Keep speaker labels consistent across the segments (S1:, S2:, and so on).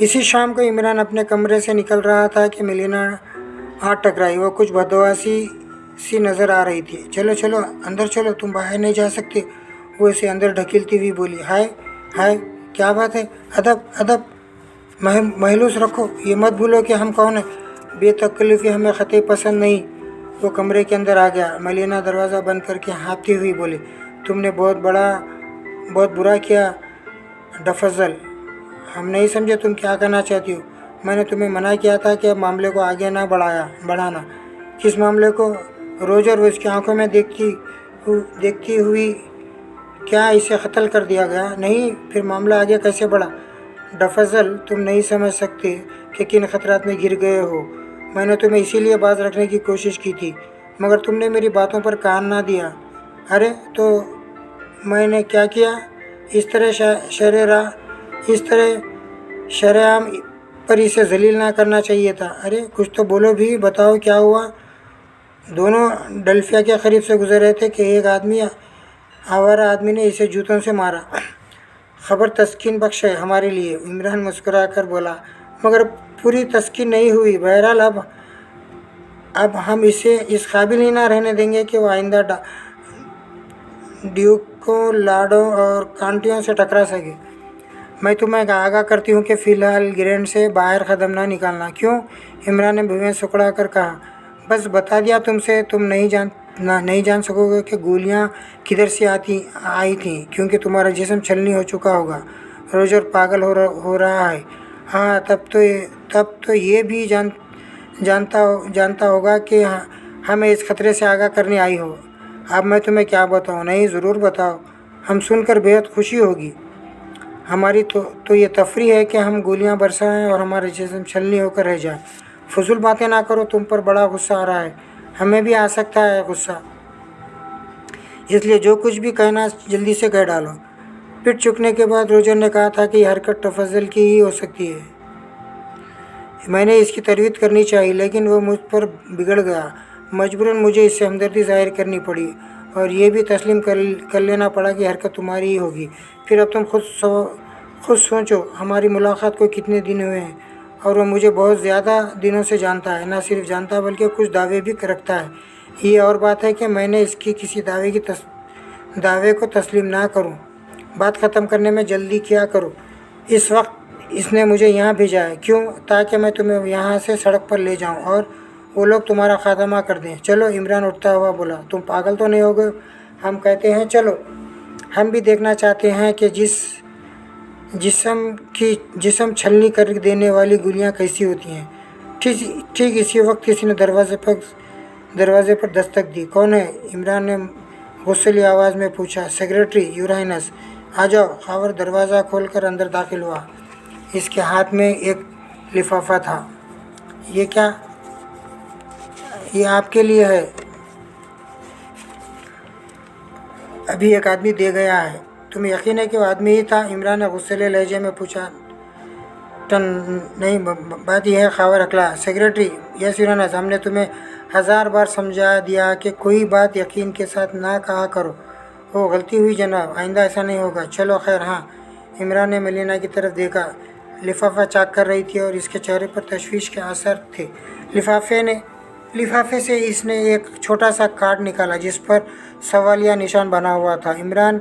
S1: इसी शाम को इमरान अपने कमरे से निकल रहा था कि मेलिना हाथ टकराई। वो कुछ बदहवासी सी नज़र आ रही थी। चलो चलो अंदर चलो, तुम बाहर नहीं जा सकते, वो इसे अंदर ढकेलती हुई बोली। हाय हाय, क्या बात है? अदब अदब, महलूस रखो, ये मत भूलो कि हम कौन है। बेतकल्लुफ़ी हमें ख़ते पसंद नहीं। वो कमरे के अंदर आ गया। मेलिना दरवाज़ा बंद करके हाँफती हुई बोली, तुमने बहुत बुरा किया डफजल। हम नहीं समझे तुम क्या करना चाहती हो। मैंने तुम्हें मना किया था कि अब मामले को आगे ना बढ़ाना। किस मामले को? रोजर, वो इसकी आंखों में देखती हुई, क्या इसे कत्ल कर दिया गया? नहीं, फिर मामला आगे कैसे बढ़ा? डफजल, तुम नहीं समझ सकते कि किन खतरात में घिर गए हो। मैंने तुम्हें इसीलिए बाज रखने की कोशिश की थी, मगर तुमने मेरी बातों पर कान ना दिया। अरे तो मैंने क्या किया? इस तरह शरेआम पर इसे जलील ना करना चाहिए था। अरे कुछ तो बोलो भी, बताओ क्या हुआ? दोनों डल्फिया के करीब से गुजर रहे थे कि एक आवारा आदमी ने इसे जूतों से मारा। खबर तस्कीन बख्श है हमारे लिए, इमरान मुस्कुरा कर बोला, मगर पूरी तस्कीन नहीं हुई। बहरहाल अब हम इसे इस काबिल ही ना रहने देंगे कि वो आइंदा ड्यूकों, लाडों और कांटियों से टकरा सके। मैं तुम्हें आगाह करती हूँ कि फ़िलहाल ग्रैंड से बाहर कदम ना निकालना। क्यों? इमरान ने भुवें सुकड़ा कर कहा। बस बता दिया तुमसे, तुम नहीं जान सकोगे कि गोलियाँ किधर से आई थी, क्योंकि तुम्हारा जिस्म छलनी हो चुका होगा। रोजर पागल हो रहा है। हाँ, तब तो ये भी जानता होगा कि हमें इस खतरे से आगाह करने आई हो। अब मैं तुम्हें क्या बताऊँ? नहीं, ज़रूर बताओ, हम सुनकर बेहद खुशी होगी। हमारी तो ये तफरी है कि हम गोलियां बरसाएं और हमारे जिस्म छलनी होकर रह जाए। फजूल बातें ना करो, तुम पर बड़ा गुस्सा आ रहा है। हमें भी आ सकता है गुस्सा, इसलिए जो कुछ भी कहना जल्दी से कह डालो। पिट चुकने के बाद रोजर ने कहा था कि यह हरकत तफज़ल की ही हो सकती है। मैंने इसकी तरवीत करनी चाहिए, लेकिन वो मुझ पर बिगड़ गया। मजबूरन मुझे इससे हमदर्दी ज़ाहिर करनी पड़ी और ये भी तस्लीम कर लेना पड़ा कि हरकत तुम्हारी ही होगी। फिर अब तुम खुद सोचो, हमारी मुलाकात को कितने दिन हुए हैं और वो मुझे बहुत ज़्यादा दिनों से जानता है। ना सिर्फ जानता है बल्कि कुछ दावे भी रखता है। ये और बात है कि मैंने इसकी किसी दावे को तस्लीम ना करूं। बात ख़त्म करने में जल्दी किया करो। इस वक्त इसने मुझे यहाँ भेजा है। क्यों? ताकि मैं तुम्हें यहाँ से सड़क पर ले जाऊँ और वो लोग तुम्हारा खात्मा कर दें। चलो, इमरान उठता हुआ बोला, तुम पागल तो नहीं हो गए? हम कहते हैं चलो। हम भी देखना चाहते हैं कि जिस्म छलनी कर देने वाली गोलियां कैसी होती हैं। ठीक इसी वक्त किसी ने दरवाजे पर दस्तक दी। कौन है? इमरान ने गुस्सैली आवाज़ में पूछा। Secretary, your highness. आ जाओ। खावर दरवाज़ा खोलकर अंदर दाखिल हुआ। इसके हाथ में एक लिफाफा था। ये क्या? ये आपके लिए है, अभी एक आदमी दे गया है। तुम्हें यकीन है कि वो आदमी ही था? इमरान ने गुस्सैले लहजे में पूछा। नहीं, बात यह है खावर अकला। सेक्रेटरी, यस यूर ऑनर, हमने तुम्हें 1000 बार समझा दिया कि कोई बात यकीन के साथ ना कहा करो। वो गलती हुई जनाब, आइंदा ऐसा नहीं होगा। चलो खैर। हाँ। इमरान ने मेलिना की तरफ देखा। लिफाफा चाक कर रही थी और इसके चेहरे पर तशवीश के असर थे। लिफाफे से इसने एक छोटा सा कार्ड निकाला जिस पर सवालिया निशान बना हुआ था। इमरान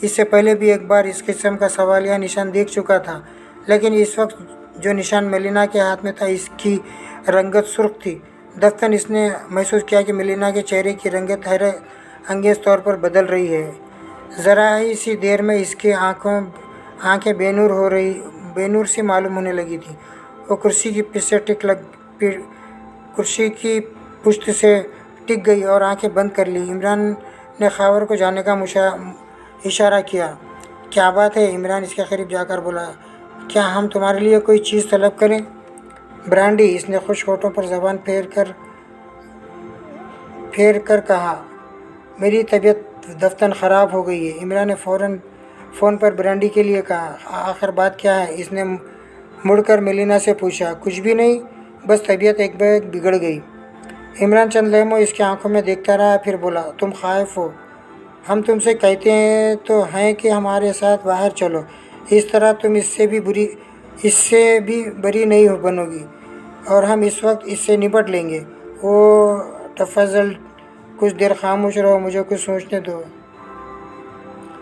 S1: इससे पहले भी एक बार इस किस्म का सवालिया निशान देख चुका था, लेकिन इस वक्त जो निशान मेलिना के हाथ में था इसकी रंगत सुर्ख थी। दफ्तन इसने महसूस किया कि मेलिना के चेहरे की रंगत हैरत अंगेज़ तौर पर बदल रही है। ज़रा ही सी देर में इसकी आंखें बेनूर सी मालूम होने लगी थी। वो कुर्सी की पुश्त से टिक गई और आंखें बंद कर ली। इमरान ने खावर को जाने का इशारा किया। क्या बात है? इमरान इसके करीब जाकर बोला। क्या हम तुम्हारे लिए कोई चीज़ तलब करें? ब्रांडी, इसने खुश होठों पर ज़बान फेर कर कहा। मेरी तबीयत दफ्तन ख़राब हो गई है। इमरान ने फ़ोन पर ब्रांडी के लिए कहा। आखिर बात क्या है? इसने मुड़कर मेलिना से पूछा। कुछ भी नहीं, बस तबीयत एक बैग बिगड़ गई। इमरान चंद लम्हों इसकी आंखों में देखता रहा, फिर बोला, तुम खाइफ हो? हम तुमसे कहते हैं तो हैं कि हमारे साथ बाहर चलो। इस तरह तुम इससे भी बरी नहीं बनोगी और हम इस वक्त इससे निपट लेंगे। वो तफज़ल कुछ देर खामोश रहो, मुझे कुछ सोचने दो।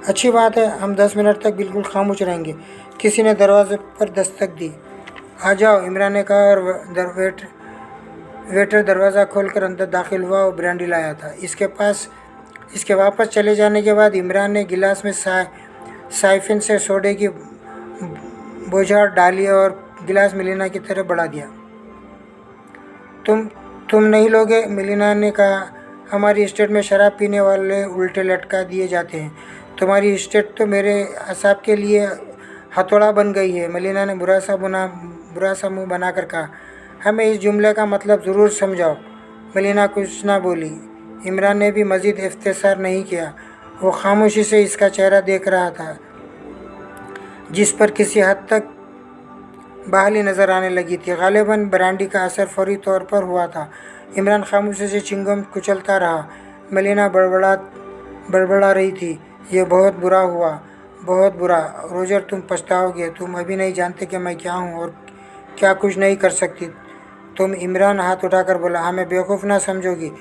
S1: अच्छी बात है, हम 10 मिनट तक बिल्कुल खामोश रहेंगे। किसी ने दरवाजे पर दस्तक दी। आ जाओ, इमरान ने कहा और वेटर दरवाज़ा खोलकर अंदर दाखिल हुआ और ब्रांडी लाया था। इसके वापस चले जाने के बाद इमरान ने गिलास में साइफिन से सोडे की बोझार डाली और गिलास मिलीना की तरफ बढ़ा दिया। तुम नहीं लोगे? मिलीना ने कहा, हमारी स्टेट में शराब पीने वाले उल्टे लटका दिए जाते हैं। तुम्हारी स्टेट तो मेरे असाब के लिए हथौड़ा बन गई है। मिलीना ने बुरा सा मुँह बनाकर कहा, हमें इस जुमले का मतलब ज़रूर समझाओ। मिलीना कुछ ना बोली। इमरान ने भी मज़ीद इफ्तिसार नहीं किया। वो खामोशी से इसका चेहरा देख रहा था, जिस पर किसी हद तक बहाली नज़र आने लगी थी। गालिबन ब्रांडी का असर फौरी तौर पर हुआ था। इमरान खामोशी से चिंगम कुचलता रहा। मिलीना बड़बड़ा रही थी, ये बहुत बुरा हुआ, बहुत बुरा। रोजर, तुम पछताओगे। तुम अभी नहीं जानते कि मैं क्या हूँ और क्या कुछ नहीं कर सकती तुम। इमरान हाथ उठाकर बोला, हमें बेवकूफ़ ना समझोगी,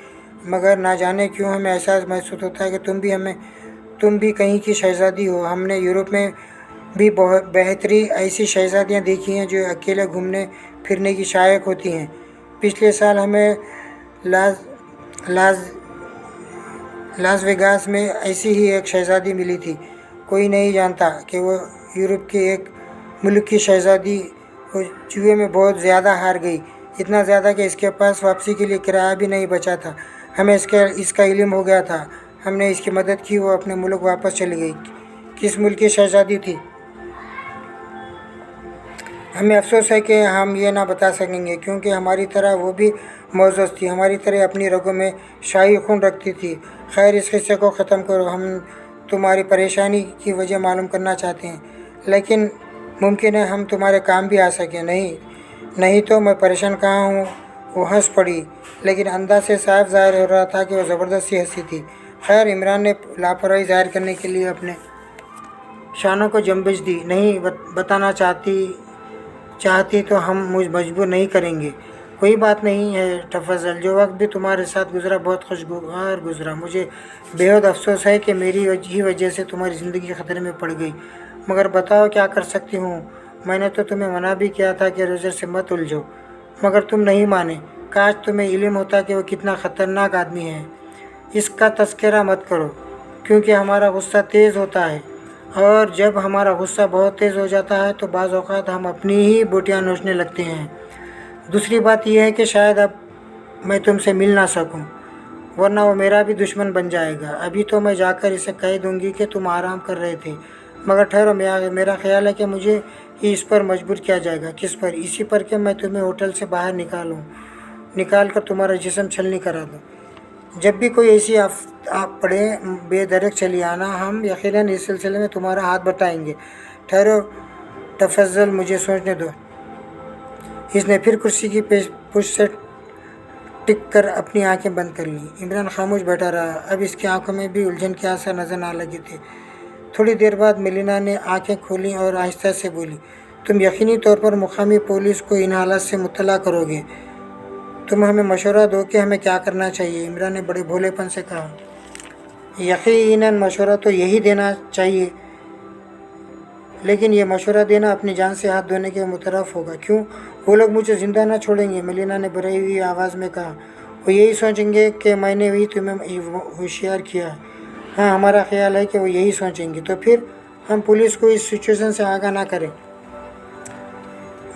S1: मगर ना जाने क्यों हमें एहसास महसूस होता है कि तुम भी कहीं की शहज़ादी हो। हमने यूरोप में भी बहुत बेहतरी ऐसी शहज़ादियाँ देखी हैं जो अकेले घूमने फिरने की शायक होती हैं। पिछले साल हमें लास वेगास में ऐसी ही एक शहज़ादी मिली थी। कोई नहीं जानता कि वो यूरोप के एक मुल्क की शहज़ादी वो जुए में बहुत ज़्यादा हार गई, इतना ज़्यादा कि इसके पास वापसी के लिए किराया भी नहीं बचा था। हमें इसका इल्म हो गया था। हमने इसकी मदद की, वो अपने मुल्क वापस चली गई। किस मुल्क की शहज़ादी थी? हमें अफसोस है कि हम ये ना बता सकेंगे, क्योंकि हमारी तरह वो भी मौजूद थी, हमारी तरह अपनी रगों में शाही खून रखती थी। खैर, इस किस्से को ख़त्म करो। हम तुम्हारी परेशानी की वजह मालूम करना चाहते हैं, लेकिन मुमकिन है हम तुम्हारे काम भी आ सकें। नहीं तो मैं परेशान कहाँ हूँ। वो हंस पड़ी, लेकिन अंदाज से साफ ज़ाहिर हो रहा था कि वह ज़बरदस्ती हंसी थी। खैर, इमरान ने लापरवाही ज़ाहिर करने के लिए अपने शानों को जंबिश दी। नहीं बताना चाहती तो हम मुझ मजबूर नहीं करेंगे। कोई बात नहीं है तफज़ल, जो वक्त भी तुम्हारे साथ गुज़रा बहुत खुशगवार गुज़रा। मुझे बेहद अफसोस है कि मेरी ही वजह से तुम्हारी ज़िंदगी ख़तरे में पड़ गई, मगर बताओ क्या कर सकती हूँ। मैंने तो तुम्हें मना भी किया था कि रोजर से मत उलझो, मगर तुम नहीं माने। काश तुम्हें इल्म होता कि वो कितना ख़तरनाक आदमी है। इसका तज़किरा मत करो, क्योंकि हमारा गुस्सा तेज़ होता है, और जब हमारा गुस्सा बहुत तेज़ हो जाता है तो बाज़ औक़ात हम अपनी ही बोटियाँ नोचने लगते हैं। दूसरी बात यह है कि शायद अब मैं तुमसे मिल ना सकूं, वरना वो मेरा भी दुश्मन बन जाएगा। अभी तो मैं जाकर इसे कह दूंगी कि तुम आराम कर रहे थे, मगर ठहरो, मेरा ख्याल है कि मुझे ही इस पर मजबूर किया जाएगा। किस पर? इसी पर कि मैं तुम्हें होटल से बाहर निकाल कर तुम्हारा जिस्म छलनी करा दूँ। जब भी कोई ऐसी आप पड़े, बेधड़क चली आना। हम यकीनन इस सिलसिले में तुम्हारा हाथ बटाएंगे। ठहरो तफज़ल, मुझे सोचने दो। इसने फिर कुर्सी की पुश से टिक कर अपनी आंखें बंद कर लीं। इमरान खामोश बैठा रहा। अब इसकी आंखों में भी उलझन के आसार नजर आने लगे थे। थोड़ी देर बाद मिलीना ने आंखें खोलीं और आहिस्ता से बोली, तुम यकीनी तौर पर मुकामी पुलिस को इन हालात से मुत्तला करोगे। तुम हमें मशवरा दो कि हमें क्या करना चाहिए। इमरान ने बड़े भोलेपन से कहा, यकीनन मशवरा तो यही देना चाहिए, लेकिन ये मशवरा देना अपनी जान से हाथ धोने के मुतरफ होगा। क्यों? वो लोग मुझे ज़िंदा ना छोड़ेंगे। मिलीना ने भरी हुई आवाज़ में कहा, वो यही सोचेंगे कि मैंने भी तुम्हें होशियार किया है। हाँ, हमारा ख्याल है कि वो यही सोचेंगे। तो फिर हम पुलिस को इस सिचुएशन से आगाह ना करें।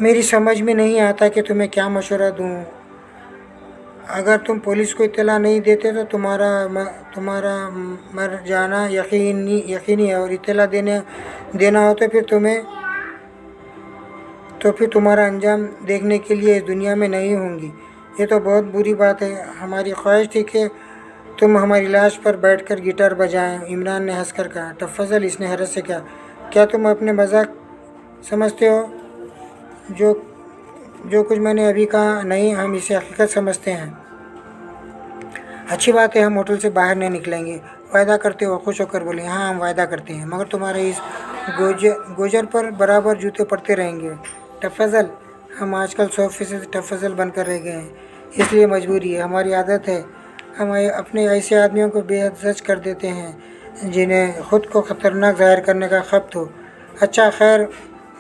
S1: मेरी समझ में नहीं आता कि तुम्हें क्या मशवरा दूँ। अगर तुम पुलिस को इत्तला नहीं देते तो तुम्हारा मर जाना यकीनी है, और इत्तला देना हो तो फिर तुम्हारा अंजाम देखने के लिए इस दुनिया में नहीं होंगी। ये तो बहुत बुरी बात है। हमारी ख्वाहिश थी कि तुम हमारी लाश पर बैठकर गिटार बजाएं। इमरान ने हंसकर कहा। तफज़ल, इसने हैरत से कहा, क्या तुम अपने मजाक समझते हो? जो कुछ मैंने अभी कहा, नहीं, हम इसे हकीकत समझते हैं। अच्छी बात है, हम होटल से बाहर नहीं निकलेंगे। वायदा करते हो? खुश होकर बोले, हाँ, हम वायदा करते हैं, मगर तुम्हारे इस गोजर पर बराबर जूते पड़ते रहेंगे। टफजल, हम आजकल 100% टफजल बनकर रह गए हैं, इसलिए मजबूरी है, हमारी आदत है। हम अपने ऐसे आदमियों को बेहद जज कर देते हैं जिन्हें ख़ुद को ख़तरनाक ज़ाहिर करने का खप्त हो। अच्छा खैर,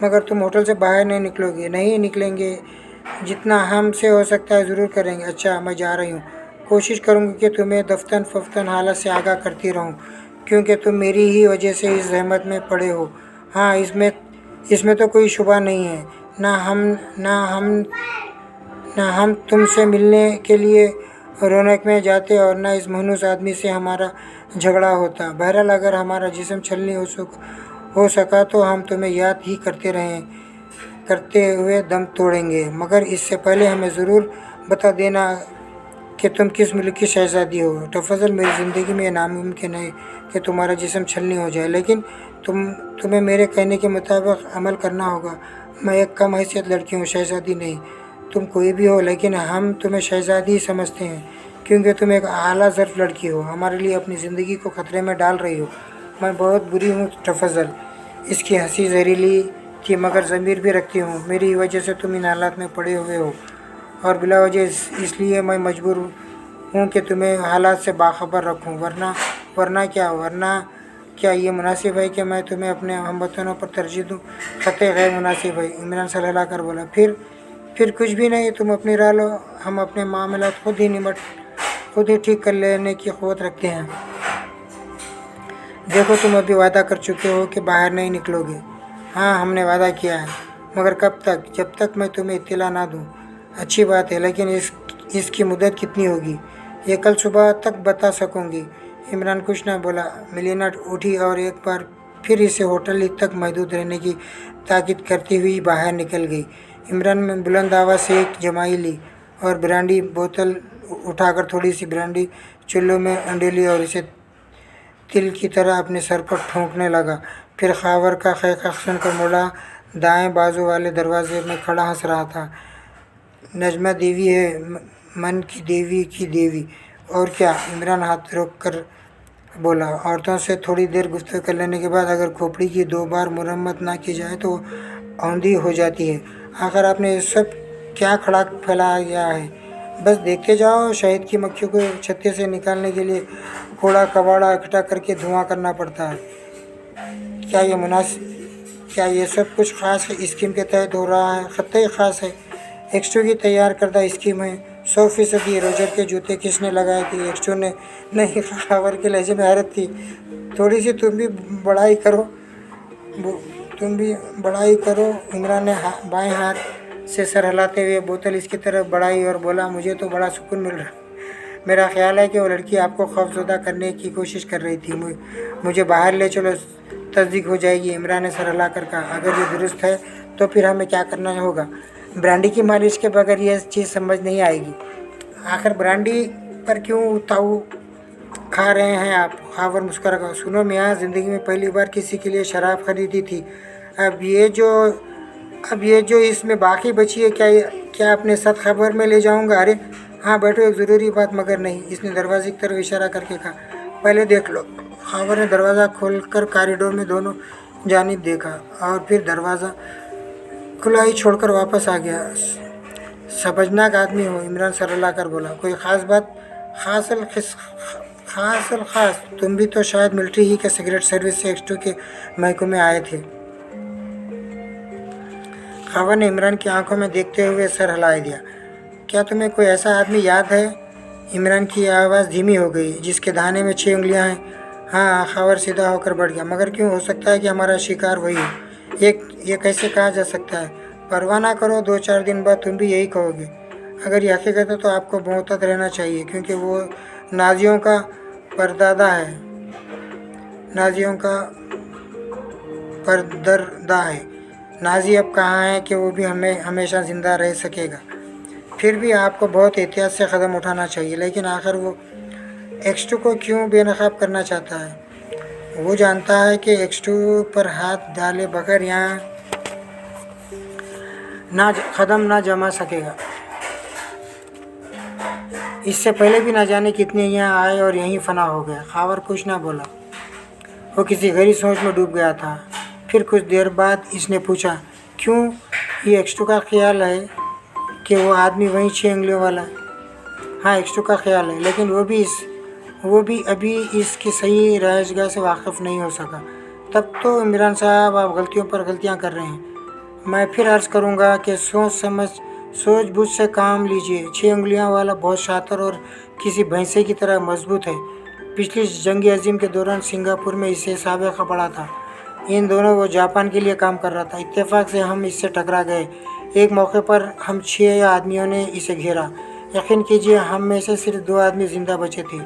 S1: मगर तुम होटल से बाहर नहीं निकलोगे? नहीं निकलेंगे, जितना हमसे हो सकता है ज़रूर करेंगे। अच्छा, मैं जा रही हूँ, कोशिश करूँगी कि तुम्हें दफ्तन फ़फ्तन हालत से आगाह करती रहूँ, क्योंकि तुम मेरी ही वजह से इस जहमत में पड़े हो। हाँ, इसमें इसमें तो कोई शुबा नहीं है। ना हम ना हम ना हम तुमसे मिलने के लिए रौनक में जाते और ना इस मनहूस आदमी से हमारा झगड़ा होता। बहरहाल, अगर हमारा जिस्म छलनी हो सका तो हम तुम्हें याद ही करते हुए दम तोड़ेंगे, मगर इससे पहले हमें ज़रूर बता देना कि तुम किस मुल्क की शहज़ादी हो। तफज़ल, मेरी ज़िंदगी में नामुमकिन है कि तुम्हारा जिस्म छलनी हो जाए, लेकिन तुम्हें मेरे कहने के मुताबिक अमल करना होगा। मैं एक कम हैसियत लड़की हूँ, शहज़ादी नहीं। तुम कोई भी हो, लेकिन हम तुम्हें शहज़ादी ही समझते हैं, क्योंकि तुम एक आला ज़र्फ़ लड़की हो, हमारे लिए अपनी ज़िंदगी को ख़तरे में डाल रही हो। मैं बहुत बुरी हूँ तफज़ल। इसकी हंसी जहरीली थी, मगर ज़मीर भी रखती हूँ। मेरी वजह से तुम इन हालात में पड़े हुए हो, और बिला वजह इसलिए मैं मजबूर हूँ कि तुम्हें हालात से बाखबर रखूँ। वरना क्या ये मुनासिब है कि मैं तुम्हें अपने हमवतनों पर तरजीह दूँ? क़तई गैर मुनासिब है, इमरान सलह कर बोला। फिर कुछ भी नहीं, तुम अपनी राह लो, हम अपने मामलात खुद ही ठीक कर लेने की क़ुव्वत रखते हैं। देखो, तुम अभी वादा कर चुके हो कि बाहर नहीं निकलोगे। हाँ, हमने वादा किया है, मगर कब तक? जब तक मैं तुम्हें इत्तला ना दूँ। अच्छी बात है, लेकिन इसकी मुद्दत कितनी होगी? ये कल सुबह तक बता सकूँगी। इमरान कुछ न बोला। मिलीना उठी और एक बार फिर इसे होटल ही तक महदूद रहने की ताकीद करती हुई बाहर निकल गई। इमरान ने बुलंद आवाज़ से एक जमाई ली और ब्रांडी बोतल उठाकर थोड़ी सी ब्रांडी चुल्लू में अंडेली और इसे तिल की तरह अपने सर पर ठोंकने लगा। फिर खावर का खैखा सुनकर मुड़ा दाएं बाजू वाले दरवाजे में खड़ा हंस रहा था। नजमा देवी है, मन की देवी। और क्या? इमरान हाथ रोक कर बोला। औरतों से थोड़ी देर गुफ्तगू कर लेने के बाद अगर खोपड़ी की 2 बार मुरम्मत ना की जाए तो औंधी हो जाती है। आखिर आपने ये सब क्या खड़ा फैलाया है? बस देखते जाओ। शहद की मक्खियों को छत्ते से निकालने के लिए कूड़ा कबाड़ा इकट्ठा करके धुआं करना पड़ता है। क्या ये सब कुछ ख़ास स्कीम के तहत हो रहा है? ख़तई ख़ास है। एक्सटू की तैयार करदा स्कीम है। 100% ये रोजर के जूते किसने लगाए थे? एक्सटू ने नहीं, खावर के लहजे में हैरत थी। थोड़ी सी तुम भी बड़ाई करो। इमरान ने बाएं हाथ से सर हिलाते हुए बोतल इसकी तरफ बढ़ाई और बोला, मुझे तो बड़ा सुकून मिल रहा। मेरा ख्याल है कि वो लड़की आपको खौफजदा करने की कोशिश कर रही थी। मुझे बाहर ले चलो, तस्दीक हो जाएगी। इमरान ने सर हिला कर कहा, अगर ये दुरुस्त है तो फिर हमें क्या करना होगा? ब्रांडी की मालिश के बगैर यह चीज़ समझ नहीं आएगी। आखिर ब्रांडी पर क्यों ताऊ खा रहे हैं आप? खावर मुस्कुरा कहा, सुनो मियाँ, ज़िंदगी में पहली बार किसी के लिए शराब खरीदी थी। अब ये जो इसमें बाकी बची है, क्या अपने साथ खबर में ले जाऊंगा? अरे हाँ बैठो, एक ज़रूरी बात। मगर नहीं, इसने दरवाजे की तरफ इशारा करके कहा, पहले देख लो। खावर ने दरवाज़ा खोलकर कॉरिडोर में दोनों जानिब देखा और फिर दरवाज़ा खुला ही छोड़कर वापस आ गया। समझनाक आदमी हो, इमरान सर हिला कर बोला। कोई ख़ास बात? खास तुम भी तो शायद मिलिट्री ही के सिगरेट सर्विस से एक्सटू के महकमे में आए थे। खावर ने इमरान की आंखों में देखते हुए सर हिला दिया। क्या तुम्हें कोई ऐसा आदमी याद है? इमरान की आवाज़ धीमी हो गई। जिसके दाहिने में 6 उंगलियां हैं। हाँ, खावर सीधा होकर बढ़ गया। मगर क्यों? हो सकता है कि हमारा शिकार वही हो। ये कैसे कहा जा सकता है? परवाह ना करो, 2-4 दिन बाद तुम भी यही कहोगे। अगर ये हकीकत है तो आपको मोहतात रहना चाहिए, क्योंकि वो नाजियों का परदादा है। नाजी अब कहाँ है कि वो भी हमेशा ज़िंदा रह सकेगा। फिर भी आपको बहुत एहतियात से कदम उठाना चाहिए। लेकिन आखिर वो एक्सटू को क्यों बेनकाब करना चाहता है? वो जानता है कि एक्सटू पर हाथ डाले बगैर यहाँ कदम ना जमा सकेगा। इससे पहले भी ना जाने कितने यहाँ आए और यहीं फना हो गए। खावर कुछ ना बोला। वो किसी गहरी सोच में डूब गया था। फिर कुछ देर बाद इसने पूछा, क्यों, ये एक्सटू का ख्याल है कि वो आदमी वहीं 6 उंगलियों वाला? हाँ, एक्सटू का ख्याल है, लेकिन वो भी अभी इसकी सही रहायशगाह से वाकिफ़ नहीं हो सका। तब तो इमरान साहब, आप गलतियों पर गलतियाँ कर रहे हैं। मैं फिर अर्ज़ करूँगा कि सोच बूझ से काम लीजिए। 6 उंगलियाँ वाला बहुत शातिर और किसी भैंसे की तरह मजबूत है। पिछली जंग अजीम के दौरान सिंगापुर में इसे साबिक़ा पड़ा था। इन दोनों वो जापान के लिए काम कर रहा था। इत्तेफाक से हम इससे टकरा गए। एक मौके पर हम 6 आदमियों ने इसे घेरा। यकीन कीजिए, हम में से सिर्फ 2 आदमी ज़िंदा बचे थे,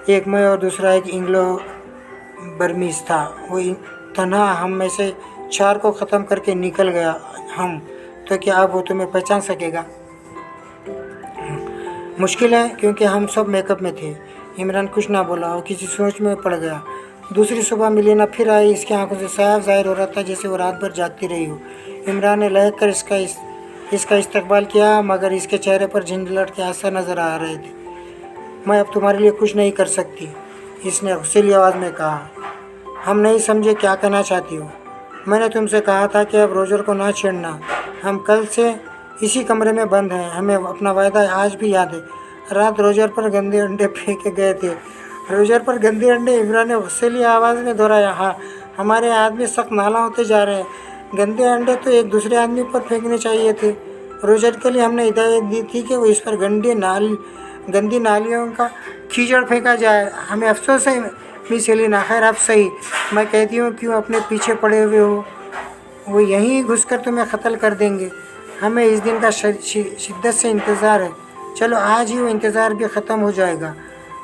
S1: एक मैं और दूसरा एक इंग्लो बर्मीज़ था। वो तन्हा हम में से 4 को ख़त्म करके निकल गया। हम तो क्या अब वो तुम्हें पहचान सकेगा? मुश्किल है, क्योंकि हम सब मेकअप में थे। इमरान कुछ ना बोला और किसी सोच में पड़ गया। दूसरी सुबह मिलीना फिर आई। इसकी आंखों से साफ ज़ाहिर हो रहा था जैसे वो रात भर जागती रही हो। इमरान ने लहक कर इसका इस्तकबाल किया, मगर इसके चेहरे पर झंझलाहट के आसार नज़र आ रहे थे। मैं अब तुम्हारे लिए कुछ नहीं कर सकती, इसने गुस्सैली आवाज़ में कहा। हम नहीं समझे क्या कहना चाहती हो। मैंने तुमसे कहा था कि अब रोजर को ना छेड़ना। हम कल से इसी कमरे में बंद हैं। हमें अपना वायदा आज भी याद है। रात रोजर पर गंदे अंडे फेंके गए थे। रोजर पर गंदे अंडे? इमरान ने गुस्सैली आवाज़ में दोहराया। हाँ, हमारे आदमी सख्त नाला होते जा रहे हैं। गंदे अंडे तो एक दूसरे आदमी पर फेंकने चाहिए थे। रोजर के लिए हमने हिदायत दी थी कि वो इस पर गंदी नालियों का कीचड़ फेंका जाए। हमें अफसोस है मिस एलिना। खैर, अब सही, मैं कहती हूँ, क्यों अपने पीछे पड़े हुए हो? वो यहीं घुसकर तुम्हें कत्ल कर देंगे। हमें इस दिन का शिद्दत से इंतज़ार है। चलो, आज ही वो इंतज़ार भी ख़त्म हो जाएगा।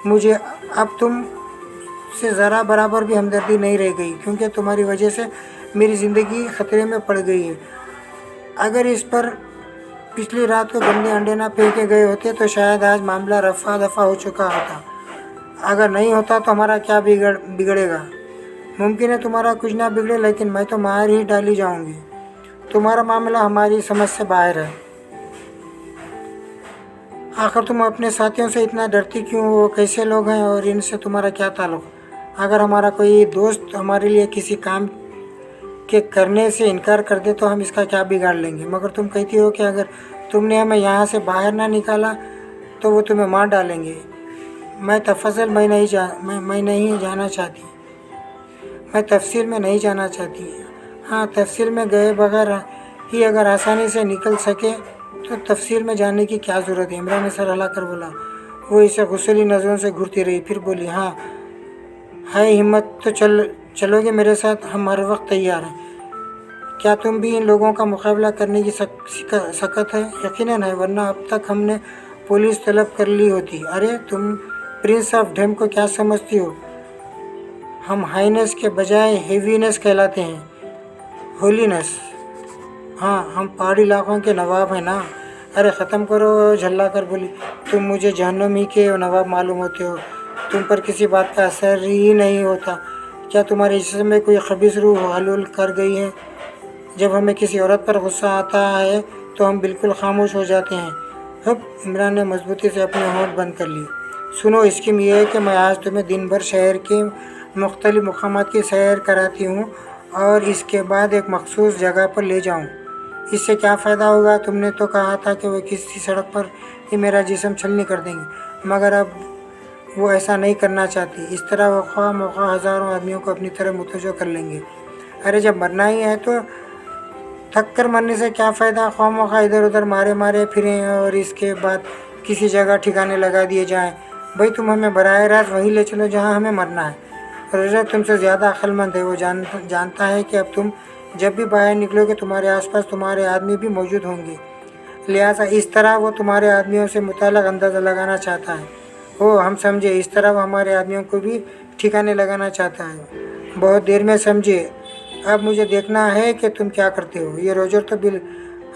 S1: मुझे अब तुम से ज़रा बराबर भी हमदर्दी नहीं रह गई, क्योंकि तुम्हारी वजह से मेरी ज़िंदगी ख़तरे में पड़ गई है। अगर इस पर पिछली रात को गंदे अंडे ना फेंके गए होते तो शायद आज मामला रफा दफा हो चुका होता। अगर नहीं होता तो हमारा क्या बिगड़ेगा? मुमकिन है तुम्हारा कुछ ना बिगड़े, लेकिन मैं तो मार ही डाली जाऊंगी। तुम्हारा मामला हमारी समझ से बाहर है। आखिर तुम अपने साथियों से इतना डरती क्यों? वो कैसे लोग हैं और इनसे तुम्हारा क्या ताल्लुक़? अगर हमारा कोई दोस्त हमारे लिए किसी काम के करने से इनकार कर दे तो हम इसका क्या बिगाड़ लेंगे? मगर तुम कहती हो कि अगर तुमने हमें यहाँ से बाहर ना निकाला तो वो तुम्हें मार डालेंगे। मैं नहीं जाना चाहती। मैं तफसील में नहीं जाना चाहती। हाँ, तफसील में गए बगैर ही अगर आसानी से निकल सके तो तफसील में जाने की क्या ज़रूरत है? इमरान ने सर हिलाकर बोला। वो इसे गुस्सैली नज़रों से घूरती रही, फिर बोली, हाँ है हिम्मत तो चलोगे मेरे साथ? हम हर वक्त तैयार हैं। क्या तुम भी इन लोगों का मुकाबला करने की सकत है? यकीनन है, वरना अब तक हमने पुलिस तलब कर ली होती। अरे, तुम प्रिंस ऑफ डेम को क्या समझती हो? हम हाईनेस के बजाय हेवीनेस कहलाते हैं। होलीनेस? हाँ, हम पहाड़ी इलाकों के नवाब हैं ना। अरे ख़त्म करो, झल्ला कर बोली। तुम मुझे जहन्नुम ही के नवाब मालूम होते हो। तुम पर किसी बात का असर ही नहीं होता। क्या तुम्हारे जिस्म में कोई खबीस रूह हलूल कर गई है? जब हमें किसी औरत पर गुस्सा आता है तो हम बिल्कुल खामोश हो जाते हैं। अब इमरान ने मजबूती से अपने होंठ बंद कर लिए। सुनो, स्कीम यह है कि मैं आज तुम्हें दिन भर शहर के मुख्तलिफ मकामात की सैर कराती हूँ और इसके बाद एक मखसूस जगह पर ले जाऊँ। इससे क्या फ़ायदा होगा? तुमने तो कहा था कि वो किसी सड़क पर ही मेरा जिस्म छलनी कर देंगे, मगर अब वो ऐसा नहीं करना चाहती। इस तरह वो ख्वाह मौका हज़ारों आदमियों को अपनी तरफ मुतवज्जो कर लेंगे। अरे, जब मरना ही है तो थक कर मरने से क्या फ़ायदा? ख्वाह मौका इधर उधर मारे फिरें और इसके बाद किसी जगह ठिकाने लगा दिए जाएँ। भाई, तुम हमें बराह रास्त वहीं ले चलो जहाँ हमें मरना है। रोज़ा तुमसे ज़्यादा अक्लमंद है। वो जानता है कि अब तुम जब भी बाहर निकलोगे तुम्हारे आसपास तुम्हारे आदमी भी मौजूद होंगे, लिहाजा इस तरह वो तुम्हारे आदमियों से मुताल्लिक़ अंदाज़ा लगाना चाहता है। ओ, हम समझे। इस तरह वो हमारे आदमियों को भी ठिकाने लगाना चाहता है। बहुत देर में समझे। अब मुझे देखना है कि तुम क्या करते हो। ये रोजर तो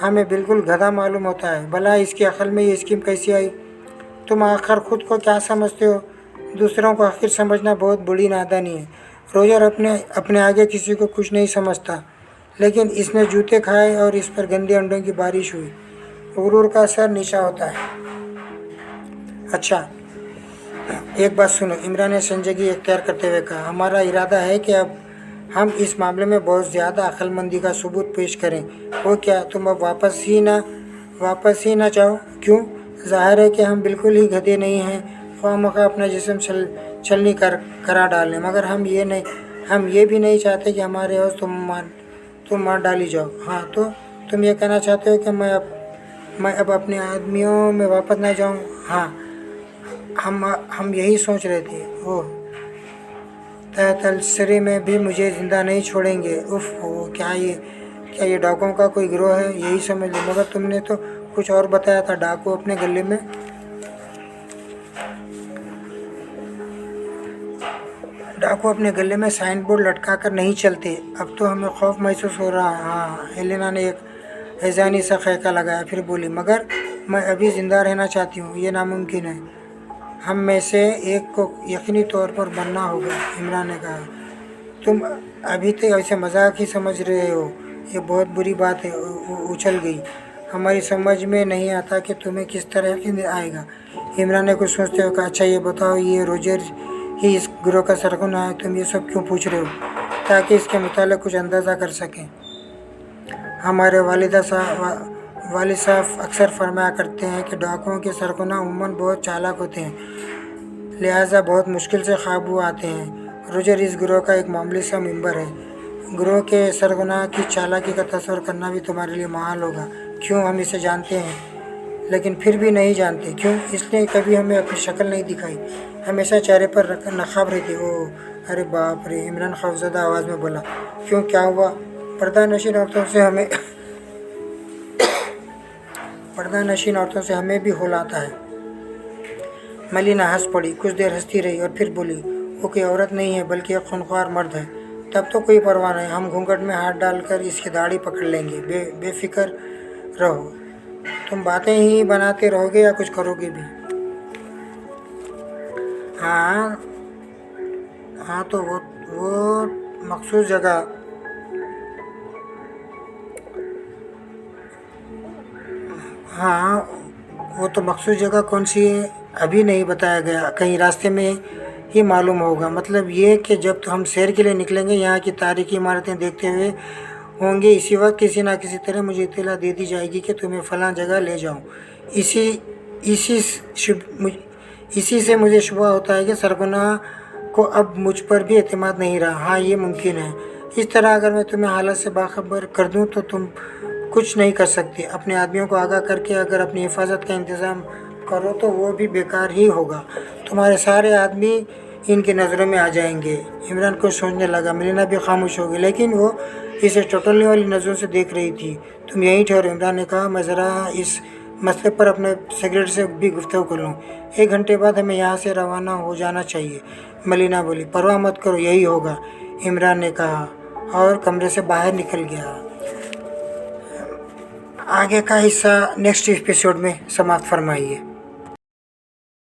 S1: हमें बिल्कुल गधा मालूम होता है। भला इसकी अक्ल में ये स्कीम कैसी आई? तुम आखिर खुद को क्या समझते हो? दूसरों को आखिर समझना बहुत बड़ी नादानी है। रोजर अपने आगे किसी को कुछ नहीं समझता, लेकिन इसने जूते खाए और इस पर गंदे अंडों की बारिश हुई। गुरूर का सर नीचा होता है। अच्छा, एक बात सुनो, इमरान ने संजीदगी इख्तियार करते हुए कहा। हमारा इरादा है कि अब हम इस मामले में बहुत ज़्यादा अक्लमंदी का सबूत पेश करें। वो क्या, तुम अब वापस ही ना चाहो? क्यों? ज़ाहिर है कि हम बिल्कुल ही गधे नहीं हैं, ख्वामखा अपना जिस्म छलनी करा डालें, मगर हम ये भी नहीं चाहते कि हमारे और तुम मार डाली जाओ। हाँ, तो तुम ये कहना चाहते हो कि मैं अब अपने आदमियों में वापस ना जाऊँ? हाँ, हम यही सोच रहे थे। ओह, तलसरी में भी मुझे ज़िंदा नहीं छोड़ेंगे। उफ, क्या ये डाकुओं का कोई गिरोह है? यही समझ लो। मगर तुमने तो कुछ और बताया था। डाकू अपने गले में साइन बोर्ड लटका कर नहीं चलते। अब तो हमें खौफ महसूस हो रहा है। हाँ, हेलेना ने एक हैज़ानी सा खहका लगाया, फिर बोली, मगर मैं अभी ज़िंदा रहना चाहती हूँ। ये नामुमकिन है। हम में से एक को यकीनी तौर पर बनना होगा। इमरान ने कहा, तुम अभी तक ऐसे मजाक ही समझ रहे हो। ये बहुत बुरी बात है। उछल गई। हमारी समझ में नहीं आता कि तुम्हें किस तरह यकीन आएगा। इमरान ने कुछ सोचते हुए कहा, अच्छा ये बताओ, ये रोजर ही इस गिरोह का सरगना है? तुम ये सब क्यों पूछ रहे हो? ताकि इसके मुतालिक कुछ अंदाज़ा कर सकें। हमारे वालिद साहब अक्सर फरमाया करते हैं कि डाकुओं के सरगना उम्मन बहुत चालाक होते हैं, लिहाजा बहुत मुश्किल से काबू आते हैं। रोजर इस गिरोह का एक मामूली सा मेंबर है। गिरोह के सरगना की चालाकी का तस्वर करना भी तुम्हारे लिए महाल होगा। क्यों? हम इसे जानते हैं, लेकिन फिर भी नहीं जानते। क्यों? इसलिए कभी हमें अपनी शक्ल नहीं दिखाई, हमेशा चेहरे पर नकाब रहती। ओह, अरे बाप रे, इमरान खौफज़दा आवाज़ में बोला। क्यों, क्या हुआ? पर्दा नशीन औरतों से हमें भी होल आता है। मलिना हंस पड़ी, कुछ देर हंसती रही और फिर बोली, वो कोई औरत नहीं है बल्कि एक खूंखार मर्द है। तब तो कोई परवाह नहीं, हम घूंघट में हाथ डालकर इसकी दाढ़ी पकड़ लेंगे। बेफिक्र रहो। तुम बातें ही बनाते रहोगे या कुछ करोगे भी? हाँ, तो वो मखसूस जगह हाँ, वो तो मखसूस जगह कौन सी है अभी नहीं बताया गया। कहीं रास्ते में ही मालूम होगा। मतलब ये कि जब हम सैर के लिए निकलेंगे, यहाँ की तारीखी इमारतें देखते हुए होंगे, इसी वक्त किसी ना किसी तरह मुझे इत्तला दे दी जाएगी कि तुम्हें फ़लाँ जगह ले जाऊँ। इसी से मुझे शुबा होता है कि सरगना को अब मुझ पर भी एतमाद नहीं रहा। हाँ, ये मुमकिन है। इस तरह अगर मैं तुम्हें हालत से बाखबर कर दूँ तो तुम कुछ नहीं कर सकते। अपने आदमियों को आगाह करके अगर अपनी हिफाजत का इंतज़ाम करो तो वो भी बेकार ही होगा। तुम्हारे सारे आदमी इनकी नज़रों में आ जाएंगे। इमरान को सोचने लगा। मलिना भी खामोश हो गई, लेकिन वो इसे टटोलने वाली नज़रों से देख रही थी। तुम यहीं ठहरो, इमरान ने कहा, मैं ज़रा इस मसले पर अपने सिगरेट से भी गुफ्तगू कर लूँ। 1 घंटे बाद हमें यहाँ से रवाना हो जाना चाहिए। मलिना बोली, परवाह मत करो, यही होगा, इमरान ने कहा और कमरे से बाहर निकल गया। आगे का हिस्सा नेक्स्ट एपिसोड में समाप्त फरमाइए।